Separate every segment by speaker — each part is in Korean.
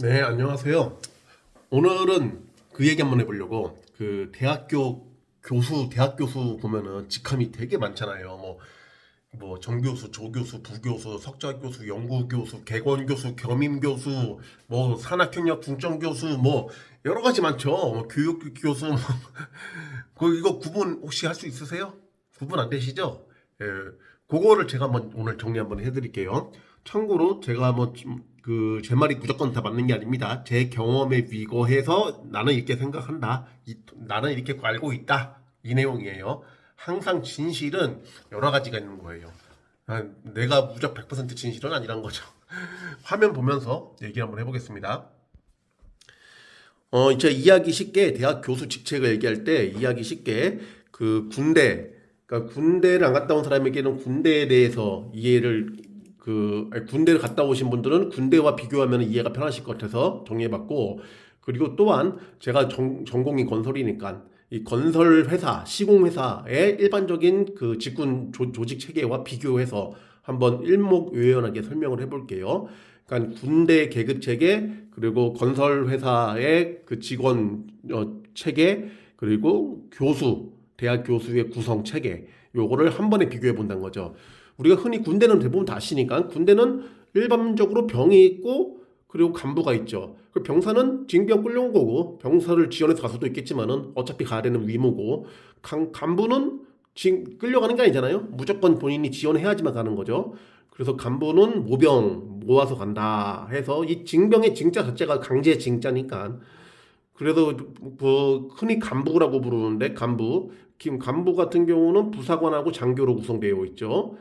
Speaker 1: 네, 안녕하세요. 오늘은 그 얘기 한번 해보려고, 대학 교수 보면은 직함이 되게 많잖아요. 뭐 정교수, 조교수, 부교수, 석좌교수, 연구교수, 객원교수, 겸임교수, 뭐 산학협력 중점교수, 뭐 여러 가지 많죠. 뭐 교육교수, 뭐 이거 구분 혹시 할 수 있으세요? 구분 안 되시죠? 예, 그거를 제가 한번 오늘 정리 한번 해드릴게요. 참고로 제가 제 말이 무조건 다 맞는 게 아닙니다. 제 경험에 비교해서 나는 이렇게 생각한다. 나는 이렇게 알고 있다. 이 내용이에요. 항상 진실은 여러 가지가 있는 거예요. 내가 무조건 100% 진실은 아니란 거죠. 화면 보면서 얘기 한번 해보겠습니다. 이제 이해하기 쉽게 대학 교수 직책을 얘기할 때 이해하기 쉽게 그러니까 군대를 안 갔다 온 사람에게는 군대에 대해서 군대를 갔다 오신 분들은 군대와 비교하면 이해가 편하실 것 같아서 정리해봤고, 그리고 또한 제가 전공이 건설이니까 이 건설 회사, 시공 회사의 일반적인 그 직군 조직 체계와 비교해서 한번 일목요연하게 설명을 해볼게요. 그러니까 군대 계급 체계, 그리고 건설 회사의 그 직원 체계, 그리고 대학 교수의 구성 체계, 요거를 한 번에 비교해 본다는 거죠. 우리가 흔히 군대는 대부분 다 아시니까, 군대는 일반적으로 병이 있고 그리고 간부가 있죠. 그 병사는 징병 끌려온 거고, 병사를 지원해서 갈 수도 있겠지만은 어차피 가야 되는 위무고, 간부는 끌려가는 게 아니잖아요. 무조건 본인이 지원해야지만 가는 거죠. 그래서 간부는 모병 모아서 간다 해서 이 징병의 징자 자체가 강제 징자니까, 그래서 그 흔히 간부라고 부르는데, 간부 같은 경우는 부사관하고 장교로 구성되어 있죠.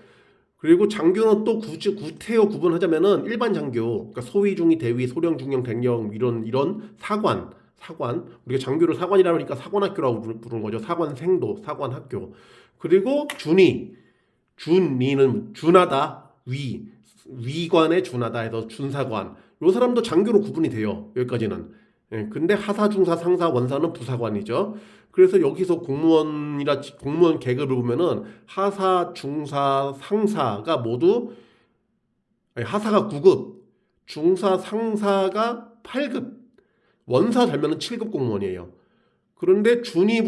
Speaker 1: 그리고 장교는 또 구태여 구분하자면은 일반 장교, 그러니까 소위 중위 대위 소령 중령 대령 이런 사관, 우리가 장교를 사관이라고 하니까 사관학교라고 부르는 거죠. 사관생도 사관학교. 그리고 준위는 준하다, 위관에 준하다 해서 준사관. 요 사람도 장교로 구분이 돼요. 여기까지는. 예, 근데 하사, 중사, 상사, 원사는 부사관이죠. 그래서 여기서 공무원 계급을 보면은 하사, 중사, 상사가 모두, 하사가 9급, 중사, 상사가 8급, 원사 달면은 7급 공무원이에요. 그런데 준위,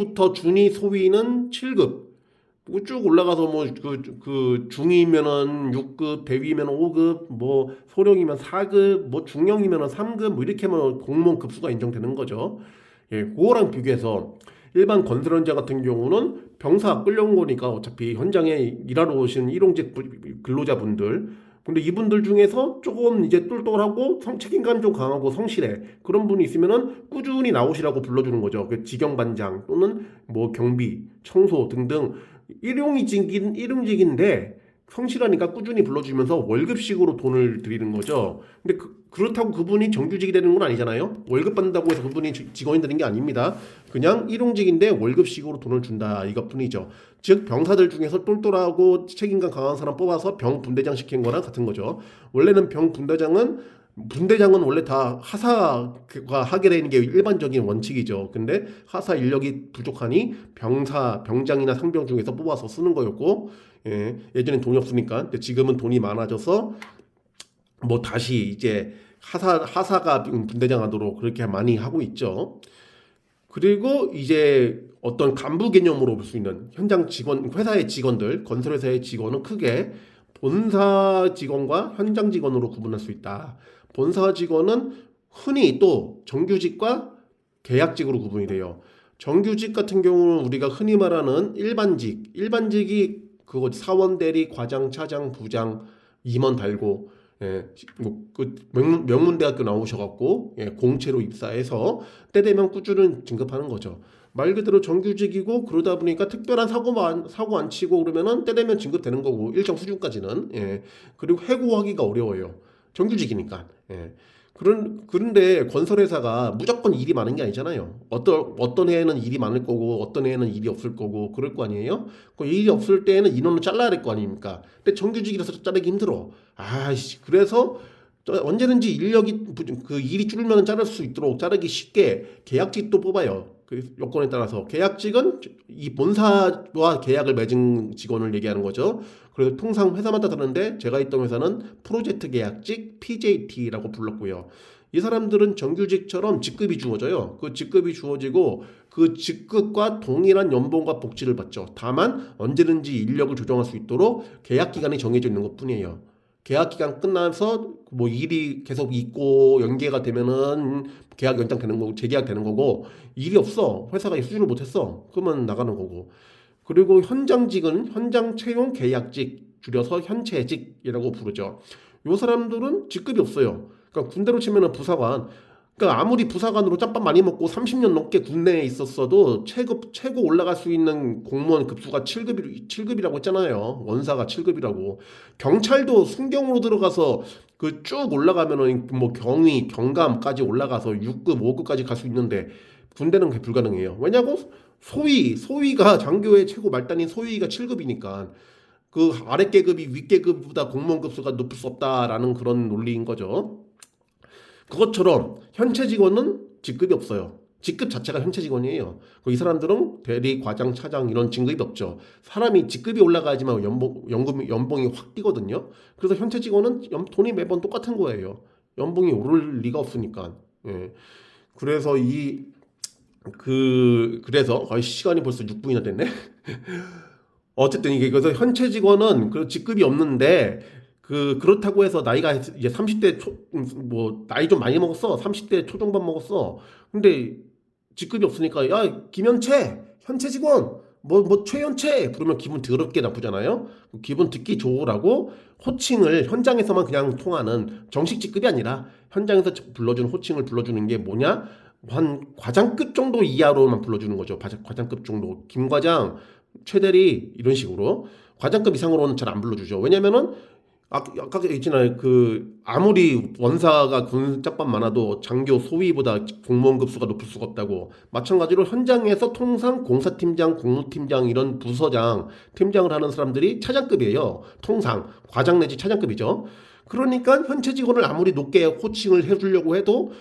Speaker 1: 소위는 7급. 쭉 올라가서 중이면은 6급, 대위면 5급, 뭐 소령이면 4급, 뭐 중령이면 3급, 뭐 이렇게 하면 공무원 급수가 인정되는 거죠. 예, 그거랑 비교해서 일반 건설 현장 같은 경우는 병사 끌려온 거니까 어차피 현장에 일하러 오신 일용직 근로자분들, 근데 이분들 중에서 조금 이제 똘똘하고 책임감 좀 강하고 성실해 그런 분이 있으면은 꾸준히 나오시라고 불러주는 거죠. 그 지경반장 또는 뭐 경비, 청소 등등 일용직인데 성실하니까 꾸준히 불러주면서 월급식으로 돈을 드리는 거죠. 근데 그렇다고 그분이 정규직이 되는 건 아니잖아요. 월급 받는다고 해서 그분이 직원이 되는 게 아닙니다. 그냥 일용직인데 월급식으로 돈을 준다 이것뿐이죠. 즉 병사들 중에서 똘똘하고 책임감 강한 사람 뽑아서 병 분대장 시킨 거랑 같은 거죠. 원래는 분대장은 원래 다 하사가 하게 되는 게 일반적인 원칙이죠. 근데 하사 인력이 부족하니 병장이나 상병 중에서 뽑아서 쓰는 거였고, 예전엔 돈이 없으니까. 근데 지금은 돈이 많아져서 뭐 다시 이제 하사가 분대장 하도록 그렇게 많이 하고 있죠. 그리고 이제 어떤 간부 개념으로 볼 수 있는 현장 직원, 회사의 직원들, 건설회사의 직원은 크게 본사 직원과 현장 직원으로 구분할 수 있다. 본사 직원은 흔히 또 정규직과 계약직으로 구분이 돼요. 정규직 같은 경우는 우리가 흔히 말하는 일반직이 그거 사원 대리, 과장, 차장, 부장, 임원 달고, 명문대학교 나오셔갖고, 공채로 입사해서 때 되면 꾸준히 진급하는 거죠. 말 그대로 정규직이고, 그러다 보니까 특별한 사고 안 치고 그러면은 때 되면 진급되는 거고, 일정 수준까지는. 그리고 해고하기가 어려워요. 정규직이니까. 그런데 건설회사가 무조건 일이 많은 게 아니잖아요. 어떤 해에는 일이 많을 거고, 어떤 해에는 일이 없을 거고, 그럴 거 아니에요? 그 일이 없을 때에는 인원을 잘라야 될 거 아닙니까? 근데 정규직이라서 자르기 힘들어. 그래서 언제든지 그 일이 줄면 자를 수 있도록 자르기 쉽게 계약직도 뽑아요. 그 요건에 따라서 계약직은 이 본사와 계약을 맺은 직원을 얘기하는 거죠. 그래서 통상 회사마다 다른데 제가 있던 회사는 프로젝트 계약직 PJT라고 불렀고요. 이 사람들은 정규직처럼 직급이 주어져요. 그 직급이 주어지고 그 직급과 동일한 연봉과 복지를 받죠. 다만 언제든지 인력을 조정할 수 있도록 계약 기간이 정해져 있는 것뿐이에요. 계약 기간 끝나서 뭐 일이 계속 있고 연계가 되면은 계약 연장되는 거고 재계약 되는 거고, 일이 없어 회사가 수주를 못했어 그러면 나가는 거고. 그리고 현장직은 현장 채용 계약직, 줄여서 현채직이라고 부르죠. 요 사람들은 직급이 없어요. 그러니까 군대로 치면은 부사관. 그러니까 아무리 부사관으로 짬밥 많이 먹고 30년 넘게 군대에 있었어도 최고 올라갈 수 있는 공무원 급수가 7급이라고 했잖아요. 원사가 7급이라고. 경찰도 순경으로 들어가서 그 쭉 올라가면은 뭐 경위, 경감까지 올라가서 6급, 5급까지 갈 수 있는데 군대는 그게 불가능해요. 왜냐고? 소위가 장교의 최고 말단인 소위가 7급이니까 그 아래 계급이 윗 계급보다 공무원 급수가 높을 수 없다라는 그런 논리인 거죠. 그것처럼 현채 직원은 직급이 없어요. 직급 자체가 현채 직원이에요. 이 사람들은 대리, 과장, 차장 이런 직급이 없죠. 사람이 직급이 올라가야지만 연봉이 확 뛰거든요. 그래서 현채 직원은 돈이 매번 똑같은 거예요. 연봉이 오를 리가 없으니까. 예. 그래서 그래서 시간이 벌써 6분이나 됐네. 어쨌든 이게 그래서 현채 직원은 그 직급이 없는데 그렇다고 해서 나이가 이제 30대 뭐 나이 좀 많이 먹었어. 30대 초중반 먹었어. 근데 직급이 없으니까 야 현채 직원 뭐 최현채 부르면 기분 더럽게 나쁘잖아요. 기분 듣기 좋으라고 호칭을 현장에서만 그냥 통하는 정식 직급이 아니라 현장에서 불러주는 호칭을 불러주는 게 뭐냐? 한 과장급 정도 이하로만 불러주는 거죠. 과장급 정도. 김 과장, 최 대리 이런 식으로. 과장급 이상으로는 잘 안 불러주죠. 왜냐면은 아까 있잖아요. 아무리 원사가 군 짝밥 많아도 장교 소위보다 공무원 급수가 높을 수가 없다고. 마찬가지로 현장에서 통상 공사팀장, 공무팀장 이런 부서장, 팀장을 하는 사람들이 차장급이에요. 통상 과장 내지 차장급이죠. 그러니까 현채 직원을 아무리 높게 호칭을 해주려고 해도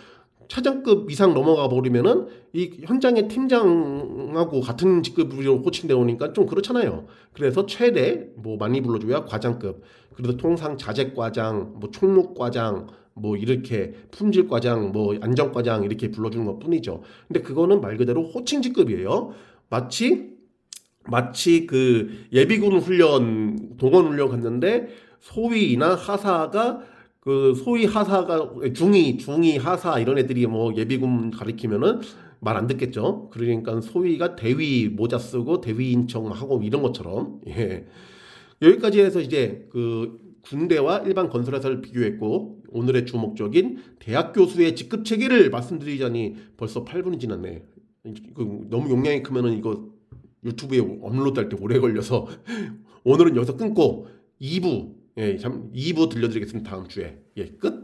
Speaker 1: 차장급 이상 넘어가 버리면은 이 현장의 팀장하고 같은 직급으로 호칭되어 오니까 좀 그렇잖아요. 그래서 최대 뭐 많이 불러줘야 과장급. 그래서 통상 자재과장, 뭐 총무과장, 뭐 이렇게 품질과장, 뭐 안전과장 이렇게 불러주는 것뿐이죠. 근데 그거는 말 그대로 호칭 직급이에요. 마치 예비군 훈련, 동원 훈련 갔는데 소위나 하사가 소위 하사가 중위 하사 이런 애들이 뭐 예비군 가리키면은 말 안 듣겠죠. 그러니까 소위가 대위 모자 쓰고 대위인 척 하고 이런 것처럼. 예. 여기까지 해서 이제 군대와 일반 건설회사를 비교했고, 오늘의 주목적인 대학 교수의 직급 체계를 말씀드리자니 벌써 8분이 지났네. 너무 용량이 크면은 이거 유튜브에 업로드할 때 오래 걸려서 오늘은 여기서 끊고 2부 2부 들려드리겠습니다. 다음 주에. 끝.